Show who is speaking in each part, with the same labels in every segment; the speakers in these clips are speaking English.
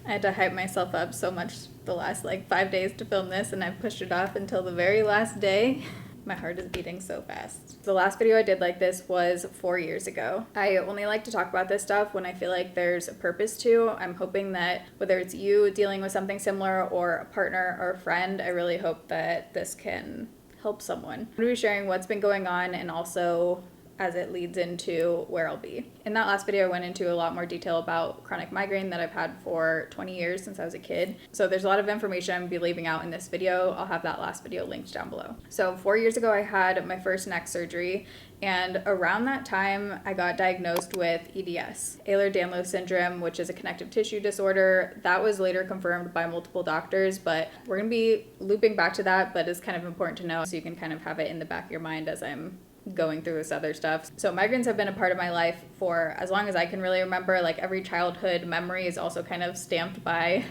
Speaker 1: I had to hype myself up so much the last 5 days to film this, and I pushed it off until the very last day. My heart is beating so fast. The last video I did like this was 4 years ago. I only like to talk about this stuff when I feel like there's a purpose to. I'm hoping that whether it's you dealing with something similar or a partner or a friend, I really hope that this can help someone. I'm going to be sharing what's been going on and also as it leads into where I'll be. In that last video, I went into a lot more detail about chronic migraine that I've had for 20 years since I was a kid. So there's a lot of information I'm gonna be leaving out in this video. I'll have that last video linked down below. So 4 years ago, I had my first neck surgery. And around that time, I got diagnosed with EDS, Ehlers-Danlos syndrome, which is a connective tissue disorder. That was later confirmed by multiple doctors, but we're gonna be looping back to that, but it's kind of important to know so you can kind of have it in the back of your mind as I'm going through this other stuff. So migraines have been a part of my life for as long as I can really remember. Every childhood memory is also kind of stamped by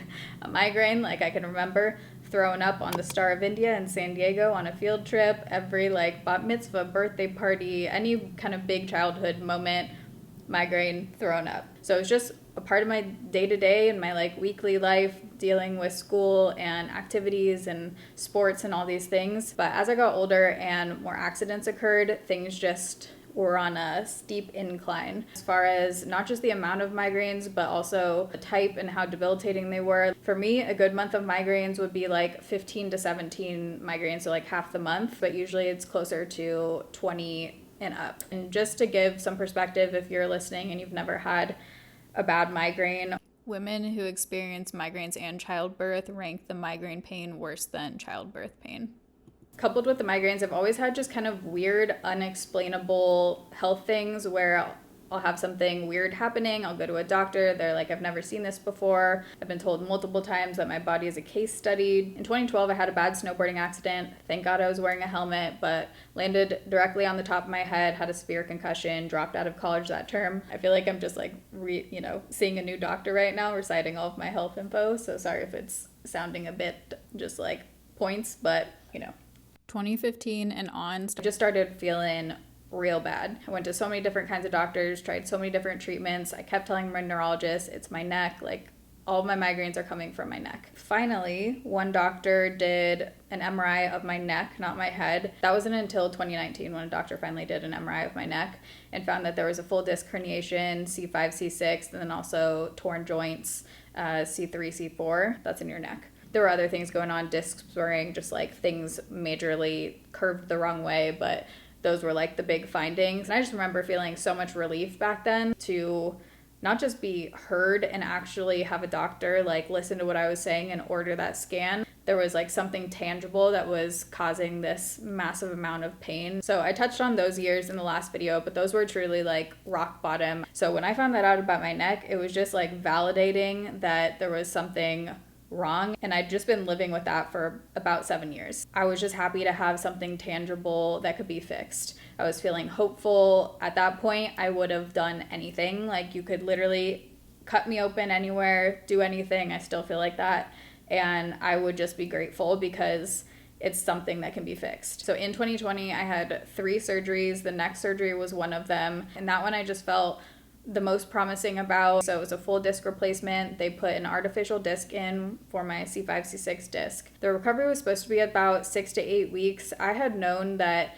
Speaker 1: a migraine. I can remember throwing up on the Star of India in San Diego on a field trip, every bat mitzvah, birthday party, any kind of big childhood moment, migraine, thrown up. So it's just a part of my day-to-day and my weekly life, dealing with school and activities and sports and all these things. But as I got older and more accidents occurred, things just were on a steep incline as far as not just the amount of migraines, but also the type and how debilitating they were. For me, a good month of migraines would be 15 to 17 migraines, so half the month, but usually it's closer to 20 and up. And just to give some perspective, if you're listening and you've never had a bad migraine, women who experience migraines and childbirth rank the migraine pain worse than childbirth pain. Coupled with the migraines, I've always had just kind of weird, unexplainable health things where I'll have something weird happening. I'll go to a doctor. They're like, I've never seen this before. I've been told multiple times that my body is a case study. In 2012, I had a bad snowboarding accident. Thank God I was wearing a helmet, but landed directly on the top of my head, had a severe concussion, dropped out of college that term. I feel like I'm just seeing a new doctor right now, reciting all of my health info. So sorry if it's sounding a bit just points, but 2015 and on, I just started feeling real bad. I went to so many different kinds of doctors, tried so many different treatments. I kept telling my neurologist, it's my neck, all of my migraines are coming from my neck. Finally, one doctor did an MRI of my neck, not my head. That wasn't until 2019 when a doctor finally did an MRI of my neck and found that there was a full disc herniation, C5, C6, and then also torn joints, C3, C4. That's in your neck. There were other things going on, disc spurring, just things majorly curved the wrong way, but those were the big findings. And I just remember feeling so much relief back then to not just be heard and actually have a doctor listen to what I was saying and order that scan. There was something tangible that was causing this massive amount of pain. So I touched on those years in the last video, but those were truly rock bottom. So when I found that out about my neck, it was just validating that there was something wrong, and I'd just been living with that for about 7 years. I was just happy to have something tangible that could be fixed. I was feeling hopeful. At that point, I would have done anything. You could literally cut me open anywhere, do anything. I still feel like that, and I would just be grateful because it's something that can be fixed. So in 2020, I had 3 surgeries. The neck surgery was one of them, and that one I just felt the most promising about. So it was a full disc replacement. They put an artificial disc in for my C5, C6 disc. The recovery was supposed to be about 6 to 8 weeks. I had known that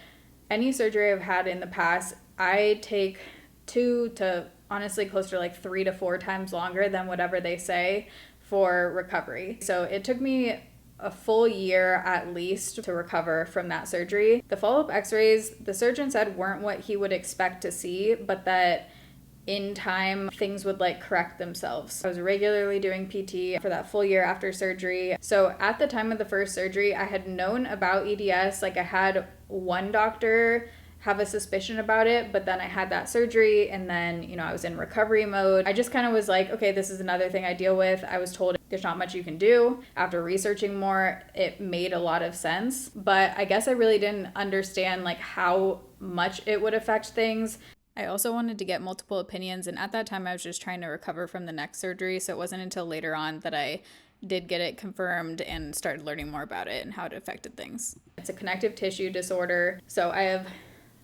Speaker 1: any surgery I've had in the past, I take 2 to honestly closer to 3 to 4 times longer than whatever they say for recovery. So it took me a full year at least to recover from that surgery. The follow-up x-rays, the surgeon said weren't what he would expect to see, but that in time, things would correct themselves. I was regularly doing PT for that full year after surgery. So at the time of the first surgery, I had known about EDS. I had one doctor have a suspicion about it, but then I had that surgery and then, I was in recovery mode. I just kind of was okay, this is another thing I deal with. I was told there's not much you can do. After researching more, it made a lot of sense, but I guess I really didn't understand how much it would affect things. I also wanted to get multiple opinions, and at that time I was just trying to recover from the neck surgery, so it wasn't until later on that I did get it confirmed and started learning more about it and how it affected things. It's a connective tissue disorder, so I have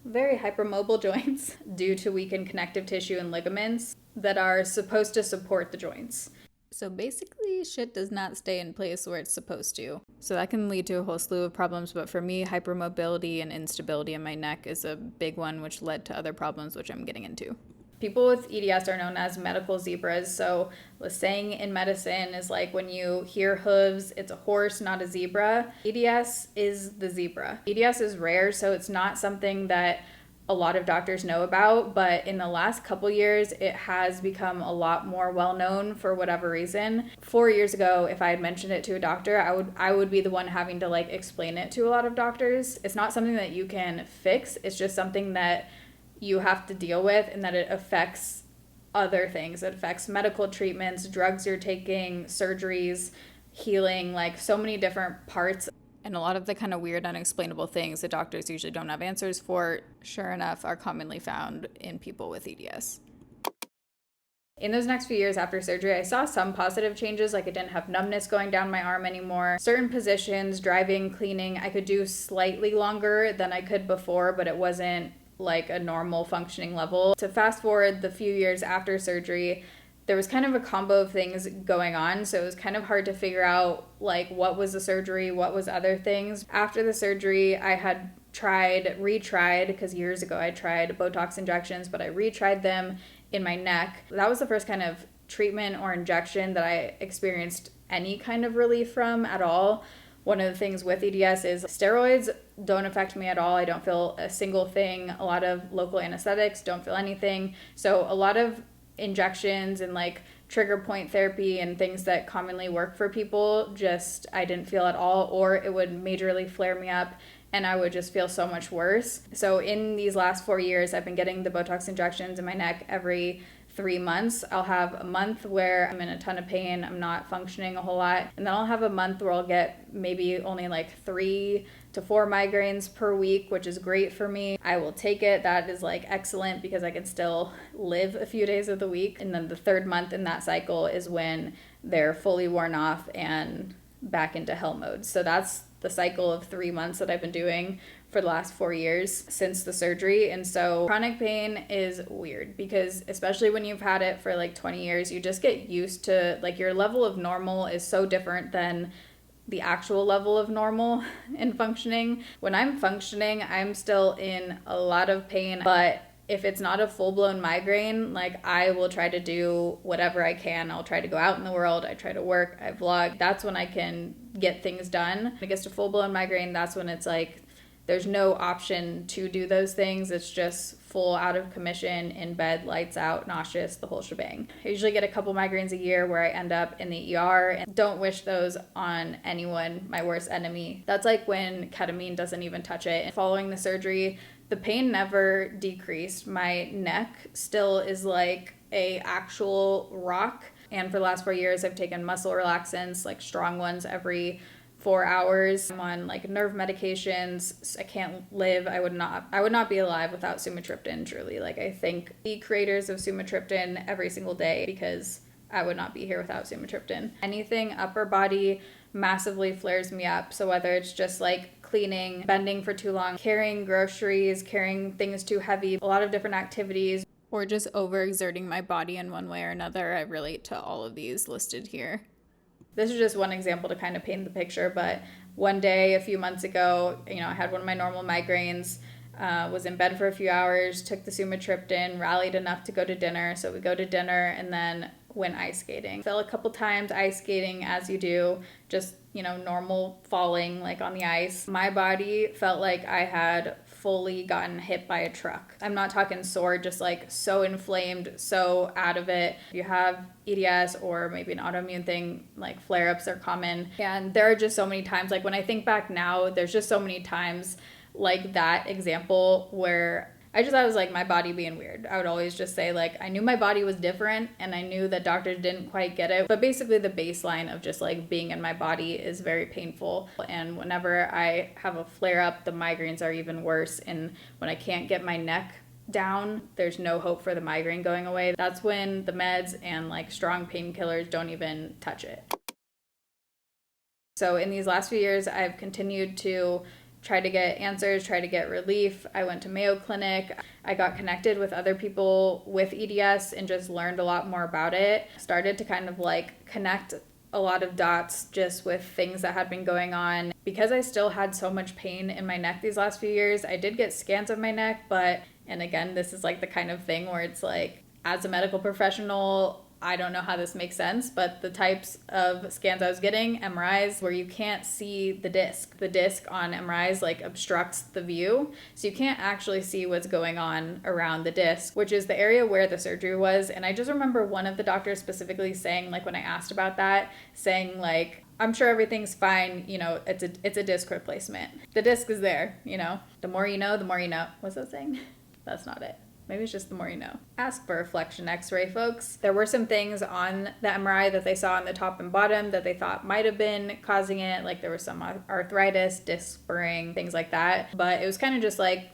Speaker 1: very hypermobile joints due to weakened connective tissue and ligaments that are supposed to support the joints. So basically, shit does not stay in place where it's supposed to. So that can lead to a whole slew of problems, but for me, hypermobility and instability in my neck is a big one, which led to other problems, which I'm getting into. People with EDS are known as medical zebras. So the saying in medicine is like when you hear hooves, it's a horse, not a zebra. EDS is the zebra. EDS is rare, so it's not something that a lot of doctors know about, but in the last couple years, it has become a lot more well-known for whatever reason. 4 years ago, if I had mentioned it to a doctor, I would be the one having to like explain it to a lot of doctors. It's not something that you can fix. It's just something that you have to deal with, and that it affects other things. It affects medical treatments, drugs you're taking, surgeries, healing, like so many different parts. And a lot of the kind of weird, unexplainable things that doctors usually don't have answers for, sure enough, are commonly found in people with EDS. In those next few years after surgery, I saw some positive changes, like I didn't have numbness going down my arm anymore. Certain positions, driving, cleaning, I could do slightly longer than I could before, but it wasn't like a normal functioning level. To fast forward the few years after surgery, there was kind of a combo of things going on, so it was kind of hard to figure out like what was the surgery, what was other things. After the surgery, I had retried, because years ago I tried Botox injections, but I retried them in my neck. That was the first kind of treatment or injection that I experienced any kind of relief from at all. One of the things with EDS is steroids don't affect me at all. I don't feel a single thing. A lot of local anesthetics, don't feel anything. So a lot of injections and like trigger point therapy and things that commonly work for people, just I didn't feel at all, or it would majorly flare me up and I would just feel so much worse. So in these last 4 years, I've been getting the Botox injections in my neck every 3 months. I'll have a month where I'm in a ton of pain, I'm not functioning a whole lot, and then I'll have a month where I'll get maybe only like 3 to 4 migraines per week, which is great for me. I will take it. That is like excellent because I can still live a few days of the week. And then the third month in that cycle is when they're fully worn off and back into hell mode. So that's the cycle of 3 months that I've been doing for the last 4 years since the surgery. And so chronic pain is weird because especially when you've had it for like 20 years, you just get used to like your level of normal is so different than the actual level of normal in functioning. When I'm functioning, I'm still in a lot of pain, but if it's not a full-blown migraine, like I will try to do whatever I can. I'll try to go out in the world. I try to work. I vlog. That's when I can get things done. When it gets to full-blown migraine, that's when it's like there's no option to do those things. It's just full out of commission, in bed, lights out, nauseous, the whole shebang. I usually get a couple migraines a year where I end up in the ER, and don't wish those on anyone, my worst enemy. That's like when ketamine doesn't even touch it. And following the surgery, the pain never decreased. My neck still is like a actual rock. And for the last 4 years, I've taken muscle relaxants, like strong ones, every 4 hours. I'm on like nerve medications. I can't live. I would not be alive without sumatriptan, truly. Like I thank the creators of sumatriptan every single day because I would not be here without sumatriptan. Anything upper body massively flares me up. So whether it's just like cleaning, bending for too long, carrying groceries, carrying things too heavy, a lot of different activities, or just overexerting my body in one way or another, I relate to all of these listed here. This is just one example to kind of paint the picture, but one day a few months ago, I had one of my normal migraines, was in bed for a few hours, took the sumatriptan, rallied enough to go to dinner. So we go to dinner and then went ice skating. Fell a couple times ice skating as you do, just, normal falling like on the ice. My body felt like I had fully gotten hit by a truck. I'm not talking sore, just like so inflamed, so out of it. If you have EDS or maybe an autoimmune thing, like flare-ups are common. And there are just so many times, like when I think back now, there's just so many times like that example where I just thought it was like my body being weird. I would always just say like I knew my body was different and I knew that doctors didn't quite get it. But basically the baseline of just like being in my body is very painful. And whenever I have a flare up, the migraines are even worse. And when I can't get my neck down, there's no hope for the migraine going away. That's when the meds and like strong painkillers don't even touch it. So in these last few years, I've continued to tried to get answers, tried to get relief. I went to Mayo Clinic. I got connected with other people with EDS and just learned a lot more about it. Started to kind of like connect a lot of dots just with things that had been going on. Because I still had so much pain in my neck these last few years, I did get scans of my neck, and again, this is like the kind of thing where it's like, as a medical professional, I don't know how this makes sense, but the types of scans I was getting, MRIs, where you can't see the disc. The disc on MRIs like obstructs the view, so you can't actually see what's going on around the disc, which is the area where the surgery was. And I just remember one of the doctors specifically saying, like when I asked about that, saying like, I'm sure everything's fine, you know, it's a disc replacement. The disc is there, you know. The more you know, the more you know. What's that saying? That's not it. Maybe it's just the more you know. Ask for a reflection x-ray, folks. There were some things on the MRI that they saw on the top and bottom that they thought might have been causing it. Like there was some arthritis, disc spurring, things like that. But it was kind of just like,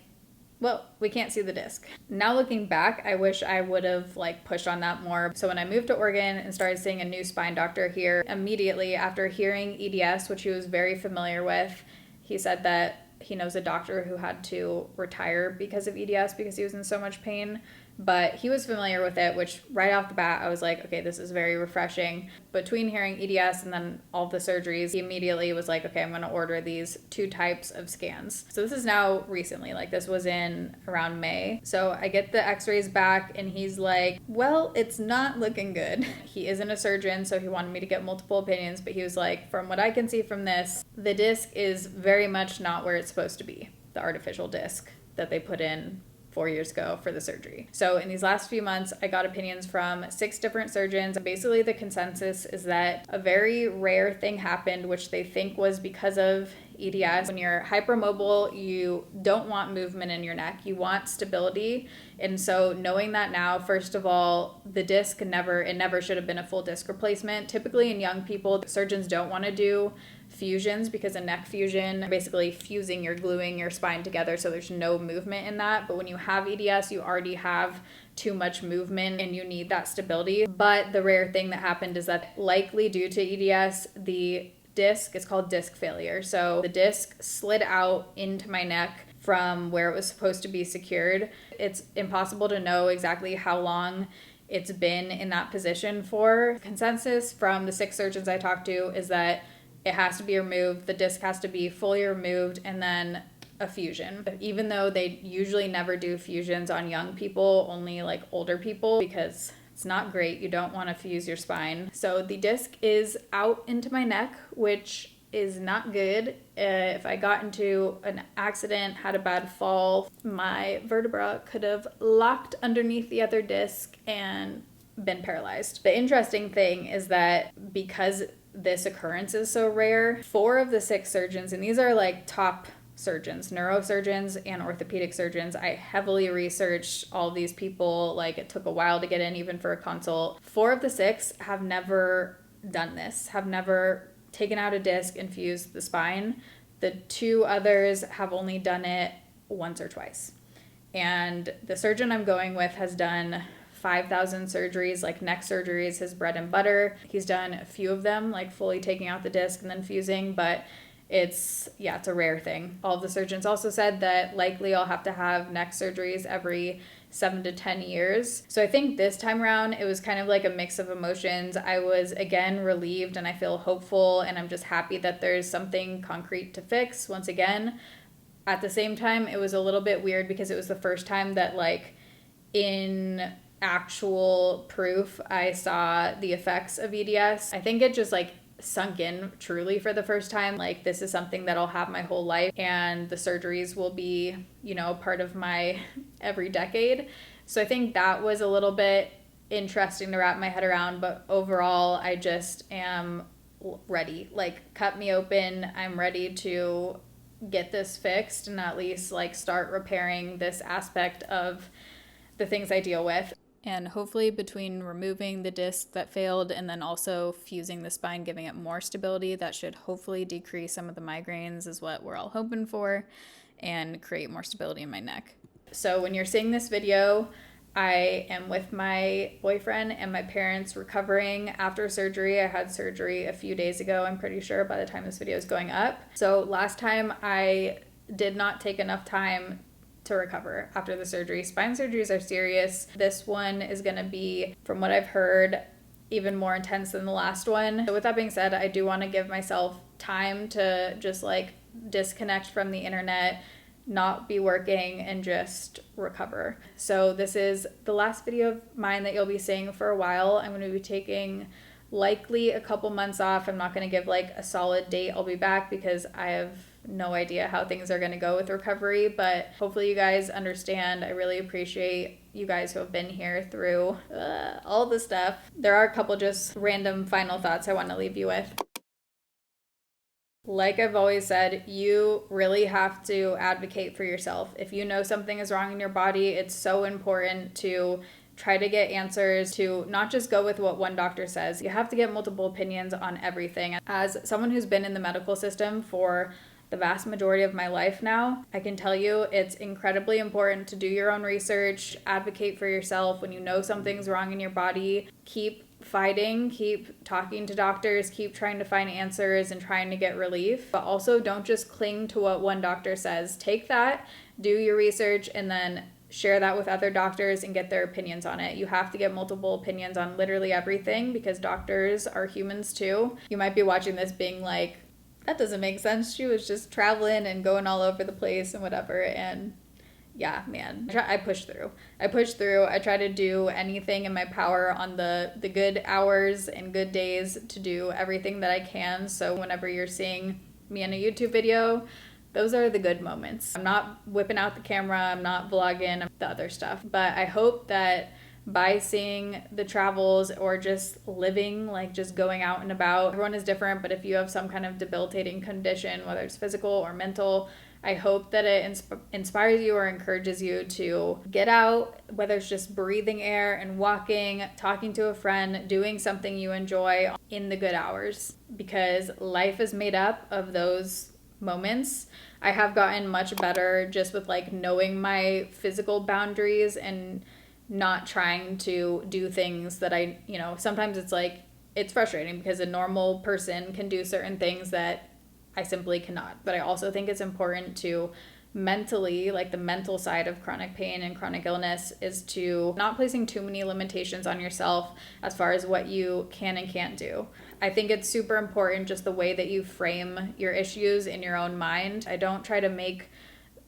Speaker 1: well, we can't see the disc. Now looking back, I wish I would have like pushed on that more. So when I moved to Oregon and started seeing a new spine doctor here, immediately after hearing EDS, which he was very familiar with, he said that he knows a doctor who had to retire because of EDS because he was in so much pain, but he was familiar with it, which right off the bat, I was like, okay, this is very refreshing. Between hearing EDS and then all the surgeries, he immediately was like, okay, I'm going to order these 2 types of scans. So this is now recently, like this was in around May. So I get the x-rays back and he's like, well, it's not looking good. He isn't a surgeon, so he wanted me to get multiple opinions, but he was like, from what I can see from this, the disc is very much not where it's supposed to be, the artificial disc that they put in 4 years ago for the surgery. So in these last few months, I got opinions from 6 different surgeons. Basically, the consensus is that a very rare thing happened, which they think was because of EDS. When you're hypermobile, you don't want movement in your neck. You want stability. And so knowing that now, first of all, the disc never should have been a full disc replacement. Typically in young people, surgeons don't want to do fusions because a neck fusion, basically fusing, you're gluing your spine together, so there's no movement in that. But when you have EDS, you already have too much movement and you need that stability. But the rare thing that happened is that likely due to EDS, the disc is called disc failure. So the disc slid out into my neck from where it was supposed to be secured. It's impossible to know exactly how long it's been in that position for. Consensus from the 6 surgeons I talked to is that it has to be removed, the disc has to be fully removed, and then a fusion. Even though they usually never do fusions on young people, only like older people, because it's not great. You don't want to fuse your spine. So the disc is out into my neck, which is not good. If I got into an accident, had a bad fall, my vertebra could have locked underneath the other disc and been paralyzed. The interesting thing is that because this occurrence is so rare, 4 of the 6 surgeons, and these are like top surgeons, neurosurgeons and orthopedic surgeons. I heavily researched all of these people. Like it took a while to get in even for a consult. 4 of the 6 have never done this, have never taken out a disc and fused the spine. The 2 others have only done it once or twice. And the surgeon I'm going with has done 5,000 surgeries, like neck surgery is his bread and butter. He's done a few of them, like fully taking out the disc and then fusing, but it's a rare thing. All of the surgeons also said that likely I'll have to have neck surgeries every 7 to 10 years. So I think this time around, it was kind of like a mix of emotions. I was again relieved and I feel hopeful and I'm just happy that there's something concrete to fix once again. At the same time, it was a little bit weird because it was the first time that like in actual proof I saw the effects of EDS. I think it just like sunk in truly for the first time. Like this is something that I'll have my whole life and the surgeries will be, you know, part of my every decade. So I think that was a little bit interesting to wrap my head around, but overall I just am ready. Like cut me open. I'm ready to get this fixed and at least like start repairing this aspect of the things I deal with. And hopefully between removing the disc that failed and then also fusing the spine, giving it more stability, that should hopefully decrease some of the migraines is what we're all hoping for and create more stability in my neck. So when you're seeing this video, I am with my boyfriend and my parents recovering after surgery. I had surgery a few days ago, I'm pretty sure, by the time this video is going up. So last time I did not take enough time to recover after the surgery. Spine surgeries are serious. This one is going to be, from what I've heard, even more intense than the last one. So with that being said, I do want to give myself time to just like disconnect from the internet, not be working, and just recover. So this is the last video of mine that you'll be seeing for a while. I'm going to be taking likely a couple months off. I'm not going to give like a solid date I'll be back because I have no idea how things are going to go with recovery, but hopefully you guys understand. I really appreciate you guys who have been here through all the stuff. There are a couple just random final thoughts I want to leave you with. Like I've always said, you really have to advocate for yourself. If you know something is wrong in your body, it's so important to try to get answers, to not just go with what one doctor says. You have to get multiple opinions on everything. As someone who's been in the medical system for the vast majority of my life now, I can tell you it's incredibly important to do your own research, advocate for yourself. When you know something's wrong in your body, keep fighting, keep talking to doctors, keep trying to find answers and trying to get relief. But also don't just cling to what one doctor says. Take that, do your research, and then share that with other doctors and get their opinions on it. You have to get multiple opinions on literally everything because doctors are humans too. You might be watching this being like, that doesn't make sense. She was just traveling and going all over the place and whatever. And yeah, man, I pushed through. I try to do anything in my power on the good hours and good days to do everything that I can. So whenever you're seeing me in a YouTube video, those are the good moments. I'm not whipping out the camera. I'm not vlogging, the other stuff. But I hope that by seeing the travels or just living, like just going out and about, everyone is different, but if you have some kind of debilitating condition, whether it's physical or mental, I hope that it inspires you or encourages you to get out, whether it's just breathing air and walking, talking to a friend, doing something you enjoy in the good hours, because life is made up of those moments. I have gotten much better just with like knowing my physical boundaries and not trying to do things that I, sometimes it's like, it's frustrating because a normal person can do certain things that I simply cannot. But I also think it's important to mentally, like the mental side of chronic pain and chronic illness, is to not placing too many limitations on yourself as far as what you can and can't do. I think it's super important just the way that you frame your issues in your own mind. I don't try to make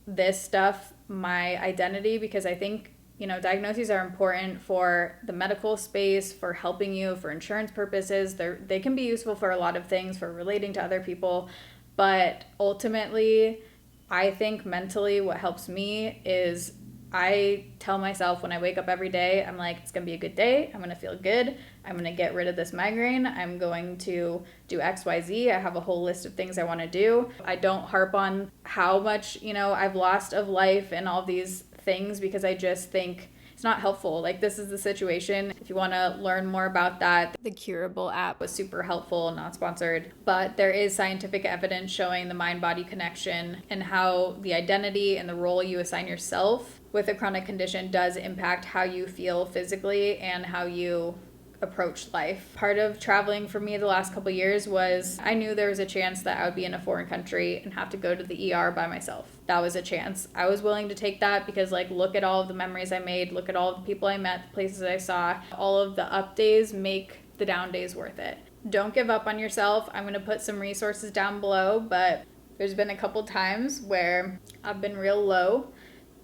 Speaker 1: this stuff my identity because I think diagnoses are important for the medical space, for helping you, for insurance purposes. They can be useful for a lot of things, for relating to other people. But ultimately, I think mentally what helps me is I tell myself when I wake up every day, I'm like, it's going to be a good day. I'm going to feel good. I'm going to get rid of this migraine. I'm going to do X, Y, Z. I have a whole list of things I want to do. I don't harp on how much, I've lost of life and all these things because I just think it's not helpful. Like, this is the situation. If you want to learn more about that, the Curable app was super helpful, not sponsored, but there is scientific evidence showing the mind-body connection and how the identity and the role you assign yourself with a chronic condition does impact how you feel physically and how you approach life. Part of traveling for me the last couple of years was I knew there was a chance that I would be in a foreign country and have to go to the ER by myself. That was a chance. I was willing to take that because look at all of the memories I made, look at all of the people I met, the places I saw. All of the up days make the down days worth it. Don't give up on yourself. I'm going to put some resources down below, but there's been a couple times where I've been real low.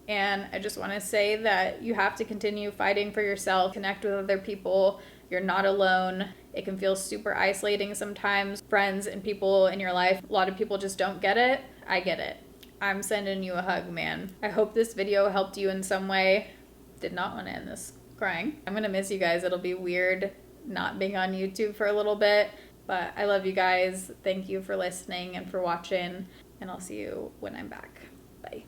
Speaker 1: And I just want to say that you have to continue fighting for yourself, connect with other people. You're not alone. It can feel super isolating sometimes. Friends and people in your life, a lot of people just don't get it. I get it. I'm sending you a hug, man. I hope this video helped you in some way. Did not want to end this crying. I'm going to miss you guys. It'll be weird not being on YouTube for a little bit, but I love you guys. Thank you for listening and for watching, and I'll see you when I'm back. Bye.